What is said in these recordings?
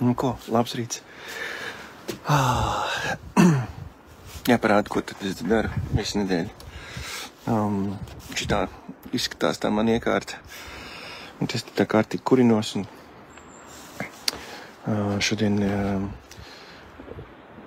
Nu, ko? Labs rīts. Jāparāda, ko tad es daru visu nedēļu. Šitā izskatās tā man iekārta. Un tas tā kārtīgi kurinos. Un, šodien,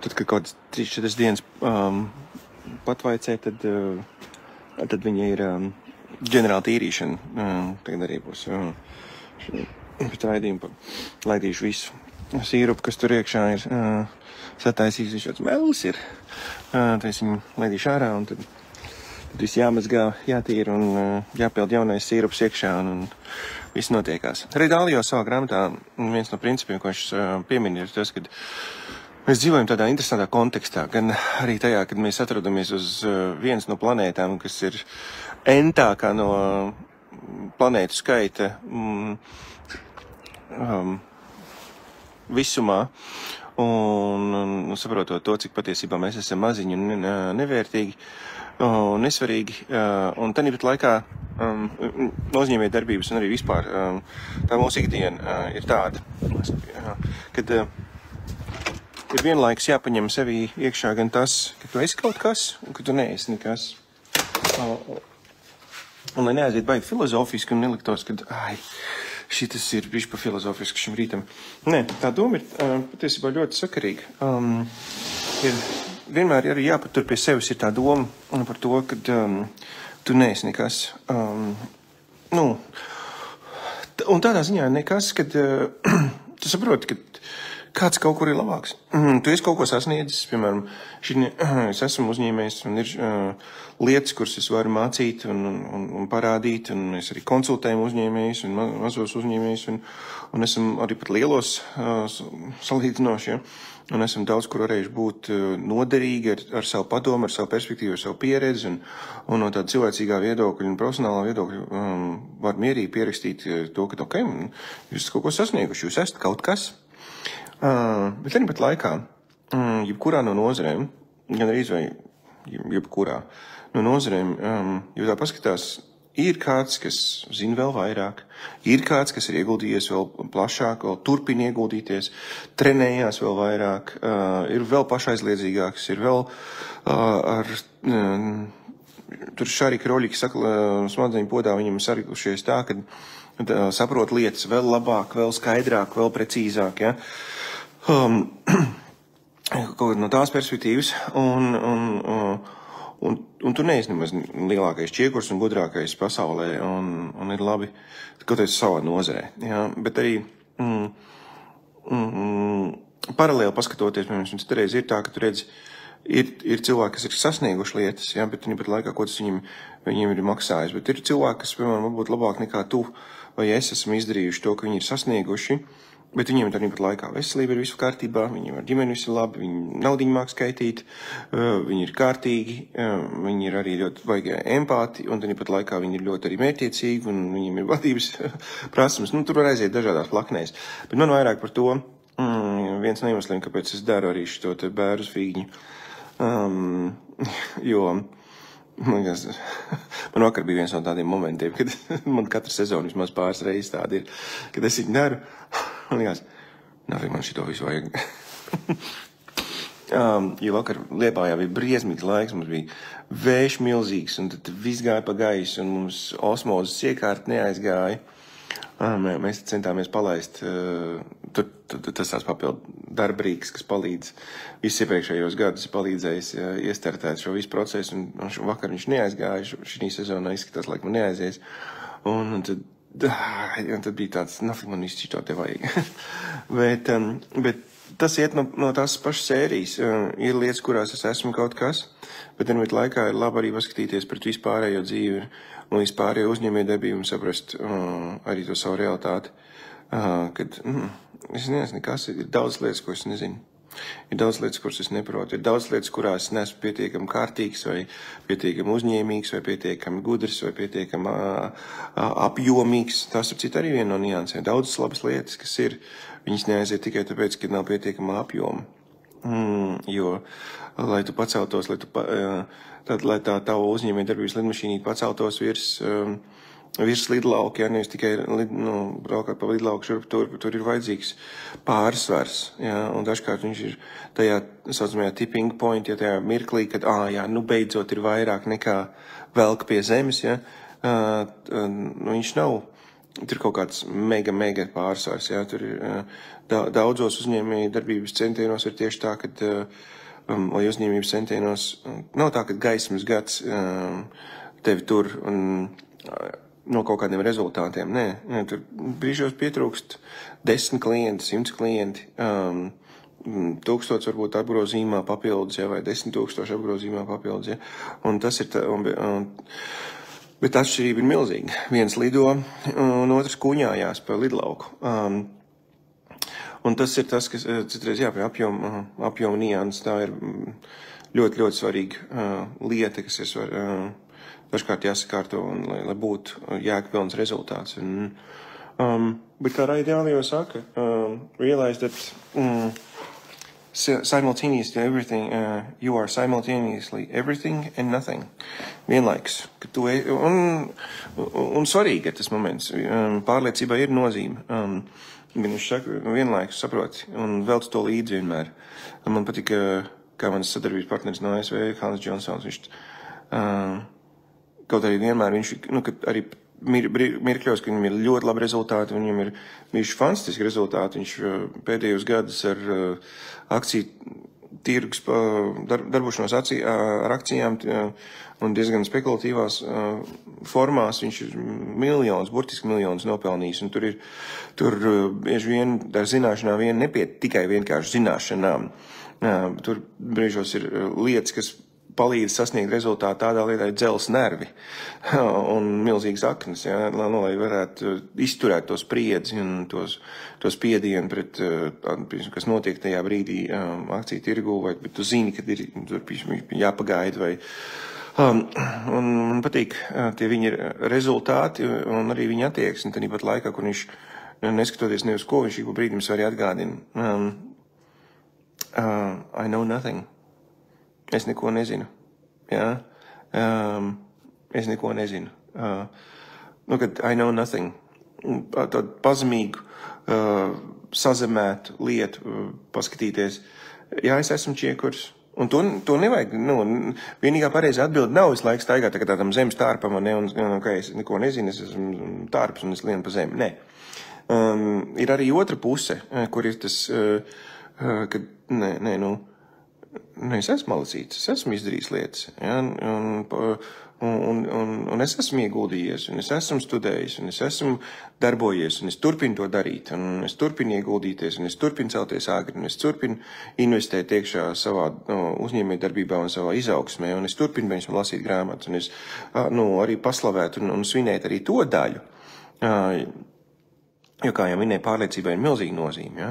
tad, kad kaut 3-4 dienas patvaicē, tad viņa ir ģenerāla tīrīšana. Tagad arī būs pēc raidījuma laidīšu visu sīrupu, kas tur iekšā ir sataisīts, viņš tāds melis ir. Tad es viņu laidīšu ārā un tad viss jāmazgā, jātīra un jāpild jaunais sīrups iekšā un viss notiekās. Arī Dālijos savā grāmatā viens no principiem, ko viņš piemin, ir tas, ka mēs dzīvojam tādā interesantā kontekstā, gan arī tajā, kad mēs atrodamies uz vienas no planētām, kas ir entākā no planētu skaita visumā, un saprotot to, cik patiesībā mēs esam maziņi un nevērtīgi un nesvarīgi, un tāpat laikā uzņēmēju darbības un arī vispār tā mūsu ikdiena ir tāda, kad ir vienlaikus jāpaņem sevī iekšā gan tas, ka tu esi kaut kas un ka tu neesi nekas. Un lai neaiziet baigi filozofiski un neliktos, ka šitas ir bišķi pa filozofiski šim rītam. Nē, tā doma ir patiesībā ļoti sakarīga. Ir vienmēr arī jāpatur pie sevis ir tā doma par to, ka tu neesi nekas. Un tādā ziņā nekas, kad tu saproti, ka kāds kaut kur ir labāks. Tu esi kaut ko sasniedzis, piemēram, es esmu uzņēmējs un ir lietas, kuras es varu mācīt un parādīt, un es arī konsultēju uzņēmējus un mazos uzņēmējus, un esam arī pat lielos salīdzinoši, ja? Un esam daudz, kur varējuši būt noderīgi ar savu padomu, ar savu perspektīvu, ar savu pieredzi, un no tāda cilvēcīgā viedokļa un profesionālā viedokļa var mierīgi pierakstīt to, ka, ok, jūs kaut ko sasnieguši, jūs esat kaut kas. Bet arī pat laikā, jebkurā no nozarēm, gan arī vai jebkurā no nozarēm, jo tā paskatās, ir kāds, kas zina vēl vairāk, ir kāds, kas ir ieguldījies vēl plašāk, vēl turpina ieguldīties, trenējās vēl vairāk, ir vēl pašaizliedzīgāks, ir vēl tur šariki roļiki smadzeņu podā viņam sarikušies tā, ka saprot lietas vēl labāk, vēl skaidrāk, vēl precīzāk, ja? Kaut no tās perspektīvas, un tu neesi nemaz lielākais čiekurs un gudrākais pasaulē, un ir labi, kaut kāds savā nozarē, ja? Bet arī paralēli paskatoties, piemēram, reiz ir tā, ka tu redzi, ir cilvēki, kas ir sasnieguši lietas, ja? Bet pat laikā, ko tas viņiem ir maksājis, bet ir cilvēki, kas, piemēram, varbūt labāk nekā tu vai es esam izdarījuši to, ka viņi ir sasnieguši, bet viņiem arī pat laikā veselība ir visu kārtībā, viņiem ar ģimeni visu labi, viņi naudiņu māk skaitīt, viņi ir kārtīgi, viņi ir arī ļoti vaigi empāti, un tad pat laikā viņi ir ļoti arī mērķiecīgi, un viņiem ir vadības prasmes. Tur var aiziet dažādās plaknēs. Bet man vairāk par to, viens no iemesliem, kāpēc es daru arī šo te bērnu fīgņu, jo man vakar bija viens no tādiem momentiem, kad man katra sezona vismaz pāris reizes tāda ir, kad es viņu daru. Man liekas, man šito visu vajag. Jo vakar Liepājā bija briesmīgs laiks, mums bija vējš milzīgs, un tad viss gāja pa gaisu, un mums osmozes iekārt neaizgāja. Mēs centāmies palaist, tas tās papildu darbrīks, kas palīdz visus iepriekšējos gadus palīdzējis iestartēt šo visu procesu, un vakar viņš neaizgāja, šī sezonā izskatās, laik man neaizies, un tad bija tāds, man viss šito te vajag. Bet tas iet no tās pašas sērijas. Ir lietas, kurās es esmu kaut kas, bet vienmēr laikā ir labi arī paskatīties pret vispārējo dzīvi un vispārējo uzņēmējdarbību un saprast arī to savu realitāti. Kad es nezinu nekas, ir daudz lietas, ko es nezinu. Ir daudz lietas, kuras es neprotu. Ir daudz lietas, kurās es neesmu pietiekami kārtīgs vai pietiekami uzņēmīgs vai pietiekami gudrs vai pietiekami apjomīgs. Tas ir cita arī viena no niansēm. Daudzas labas lietas, kas ir, viņas neaiziet tikai tāpēc, ka nav pietiekama apjoma. Jo, lai tu paceltos, lai tā tava uzņēmējdarbības lidmašīnīt paceltos virs virs lidlauka, ja, nevis tikai braukāt pa lidlauku šurp, tur ir vajadzīgs pārsvars, ja, un dažkārt viņš ir tajā, saucamajā tipping point, ja tajā mirklī, kad, jā, beidzot ir vairāk nekā velk pie zemes, ja, viņš nav, tur kaut kāds mega pārsvars, ja, tur ir daudzos uzņēmēju darbības centienos ir tieši tā, kad, vai uzņēmības centienos, nav tā, ka gaismas gads tevi tur un no kaut kādiem rezultātiem. Nē, tur brīžos pietrūkst 10 klienti, 100 klienti, 1000 varbūt apgrozījumā papildus, ja, vai 10 000 apgrozījumā papildus, ja. Un tas ir bet atšķirība ir milzīga. Viens lido, un otrs kuņājās pa lidlauku. Un tas ir tas, kas citreiz, jā, pie apjoma nianses, tā ir ļoti svarīga lieta, kas ir dažkārt jāsakārto, un, lai būtu jēgpilns rezultāts. Bet kā Raida jau saka, realize that simultaneously everything, you are simultaneously everything and nothing. Vienlaiks. Un svarīgi ir tas moments. Pārliecībai ir nozīme. Viņš saka, vienlaikus saproti, un velc to līdzi vienmēr. Man patīk, kā manas sadarbības partneris no ASV, Hans Johnsons, viņš kaut arī vienmēr viņš, kad arī mirkļos, ka viņam ir ļoti labi rezultāti, viņam ir bijuši fantastiski rezultāti, viņš pēdējos gadus ar akciju tirgus darbošanos ar akcijām un diezgan spekulatīvās formās, viņš ir burtiski miljonus nopelnījis, un tur bieži vien ar zināšanām vien nepiet tikai vienkārši zināšanām. Tur brīžos ir lietas, kas palīdz sasniegt rezultātu tādā lietā ir dzels nervi un milzīgas aknas, ja, lai varētu izturēt to spriedzi un to spiedienu pret, kas notiek tajā brīdī akciju tirgu, vai bet tu zini, kad ir jāpagaida, vai un man patīk tie viņa rezultāti un arī viņa attieksme, tad pat laikā, kur viņš neskatoties ne uz ko, viņš ik brīdim arī atgādina. I know nothing. Es neko nezinu. Ja? Es neko nezinu. Kad I know nothing. Tādu pazemīgu, sazemētu lietu paskatīties. Jā, es esmu čiekurs. Un to nevajag. Vienīgā pareizā atbilde nav visu laiku staigāt tādam zemes tārpam, un ka es neko nezinu, es esmu tārps un es lienu pa zemi. Nē. Ir arī otra puse, kur ir tas, kad, es esmu malacīts, es esmu izdarījis lietas, ja, un es esmu ieguldījies, un es esmu studējis, un es esmu darbojies, un es turpinu to darīt, un es turpinu ieguldīties, un es turpinu celties āgri, un es turpinu investēt iekšā savā uzņēmējdarbībā un savā izaugsmē, un es turpinu, piemēram, lasīt grāmatas, un es arī paslavēt un svinēt arī to daļu, jo, kā jau minēju, pārliecībai ir milzīga nozīme, ja,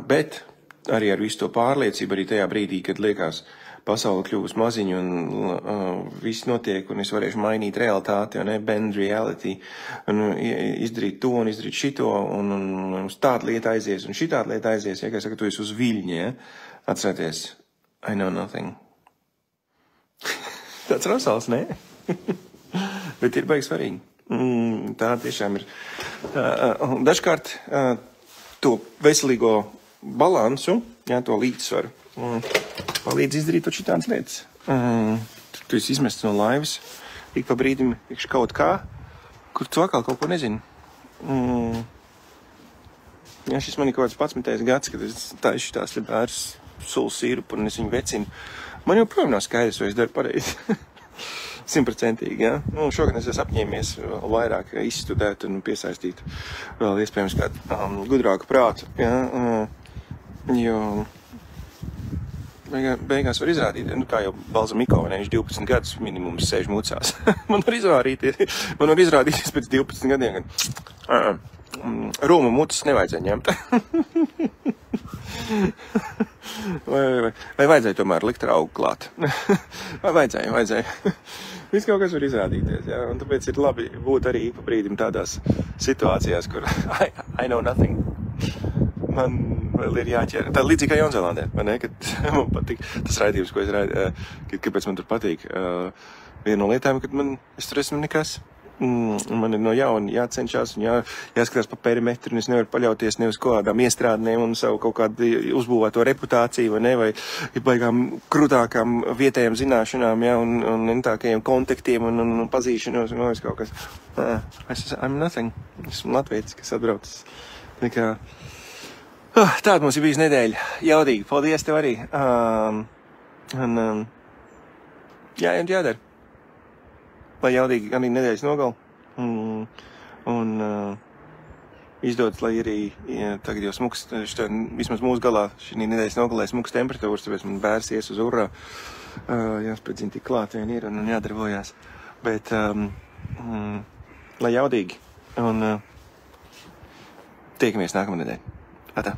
bet arī ar visu to pārliecību, arī tajā brīdī, kad liekas pasaule kļūst maziņa un viss notiek, un es varēšu mainīt realitāti, bend reality, un izdarīt to un izdarīt šito, un uz tādu lietu aizies, un šitādu lietu aizies, ja, kā saka, tu esi uz viļņa, ja, atcerieties, I know nothing. Tāds rasals, ne? Bet ir baigi svarīgi. Tā tiešām ir. Dažkārt to veselīgo balansu, jā, to līdzsvaru, palīdz izdarīt taču tādas lietas. Tu esi izmests no laivas, ik pa brīdim iekš kaut kā, kur tu atkal kaut ko nezini. Jā, šis man ir kaut kāds 11. gads, kad es taišu tās te bērus sulu sirupu un es viņu vecinu. Man joprojām nav skaidrs, vai es daru pareizi. 100%, ja. Šogad es esmu apņēmies vairāk izstudēt un piesaistīt vēl iespējams kādu gudrāku prātu, ja. Jo beigās var izrādīt, kā jau Balzamiko, viņš 12 gadus minimums sēž mucās. Man var izrādīties pēc 12 gadiem, kad Rūmu mucas nevajadzēja ņemt. Vai vajadzēja tomēr likt raugu klāt? Vai vajadzēja? Viss kaut kas var izrādīties, jā, un tāpēc ir labi būt arī pa brīdim tādās situācijās, kur I know nothing. Man vēl ir jāķer. Tā līdzīgi kā Jaunzēlandē, vai ne? Kad man patīk tas raidījums, ko es kāpēc man tur patīk. Viena no lietām, kad es tur esmu nekas. Man ir no jauna jācenšas un jāskatās pa perimetru, un es nevaru paļauties ne uz kādām iestrādnēm un savu kaut kādu uzbūvēto reputāciju, vai baigām krūtākām vietējām zināšanām, un nentākajiem kontaktiem un pazīšanos, un kaut kas. I'm nothing. Esmu latvietis, kas atbraucis. Tāda mums ir bijis nedēļa. Jaudīgi. Paldies tev arī. Jādara. Lai jaudīgi arī nedēļas nogal. Un izdodas, lai arī tagad jau smuks, vismaz mūsu galā šī nedēļas nogalē smuks temperatūras, tāpēc man bērs ies uz urā. Jāspēdzina tik klāt vien ir un jādarbojās. Bet, lai jaudīgi. Un tiekamies nākamā nedēļa. Atā.